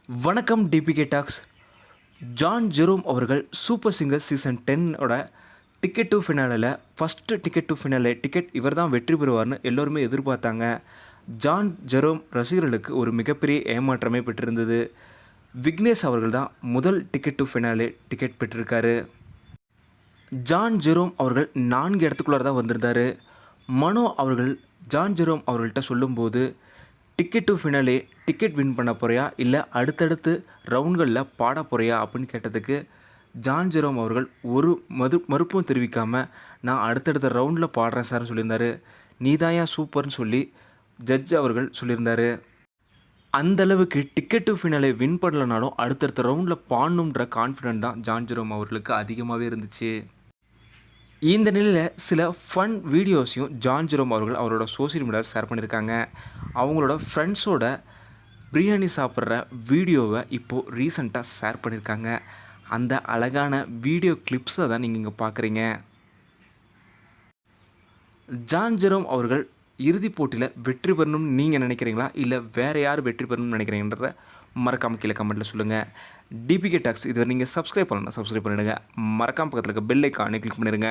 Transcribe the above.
வணக்கம் டிபிகே talks. John Jerome அவர்கள் super singer season 10 ticket to ஃபினாலில் first ticket to finale ticket இவர் தான் வெற்றி பெறுவார்னு எல்லோருமே எதிர்பார்த்தாங்க. ஜான் ஜெரோம் ரசிகர்களுக்கு ஒரு மிகப்பெரிய ஏமாற்றமே பெற்றிருந்தது. விக்னேஷ் அவர்கள் தான் முதல் டிக்கெட் டு ஃபினாலே டிக்கெட் பெற்றிருக்காரு. ஜான் ஜெரோம் அவர்கள் 4 இடத்துக்குள்ளார தான் வந்திருந்தார். மனோ அவர்கள் ஜான் ஜெரோம் அவர்கள்ட்ட சொல்லும்போது, ticket to finale ticket win பண்ண போறியா இல்லை அடுத்தடுத்து ரவுண்ட்களில் பாட போறியா அப்படின்னு கேட்டதுக்கு ஜான் ஜெரோம் அவர்கள் ஒரு மறுப்பும் தெரிவிக்காமல், நான் அடுத்தடுத்த ரவுண்டில் பாடுறேன் சார்னு சொல்லியிருந்தார். நீதாயா சூப்பர்னு சொல்லி ஜட்ஜ் அவர்கள் சொல்லியிருந்தார். அந்தளவுக்கு டிக்கெட் டு ஃபினாலே வின் பண்ணலனாலும் அடுத்தடுத்த ரவுண்டில் பாடணுன்ற கான்ஃபிடென்ட் தான் ஜான் ஜெரோம் அவர்களுக்கு அதிகமாகவே இருந்துச்சு. இந்த நிலையில் சில ஃபன் வீடியோஸையும் ஜான் ஜெரோம் அவர்கள் அவரோட சோசியல் மீடியாவில் ஷேர் பண்ணியிருக்காங்க. அவங்களோட ஃப்ரெண்ட்ஸோட பிரியாணி சாப்பிட்ற வீடியோவை இப்போது ரீசெண்டாக ஷேர் பண்ணியிருக்காங்க. அந்த அழகான வீடியோ கிளிப்ஸை தான் நீங்கள் இங்கே பார்க்குறீங்க. ஜான் ஜெரோம் அவர்கள் இறுதிப் போட்டியில் வெற்றி பெறணும்னு நீங்கள் நினைக்கிறீங்களா இல்லை வேறு யார் வெற்றி பெறணும்னு நினைக்கிறீங்கன்றத மறக்காமல் கீழே கமெண்ட்டில் சொல்லுங்கள். டிபிகே டாக்ஸ் இதுவரை நீங்கள் சப்ஸ்கிரைப் பண்ணலாம், சப்ஸ்கிரைப் பண்ணிவிடுங்க. மறக்காமல் பக்கத்தில் இருக்க பெல் ஐக்கானை கிளிக் பண்ணிடுங்க.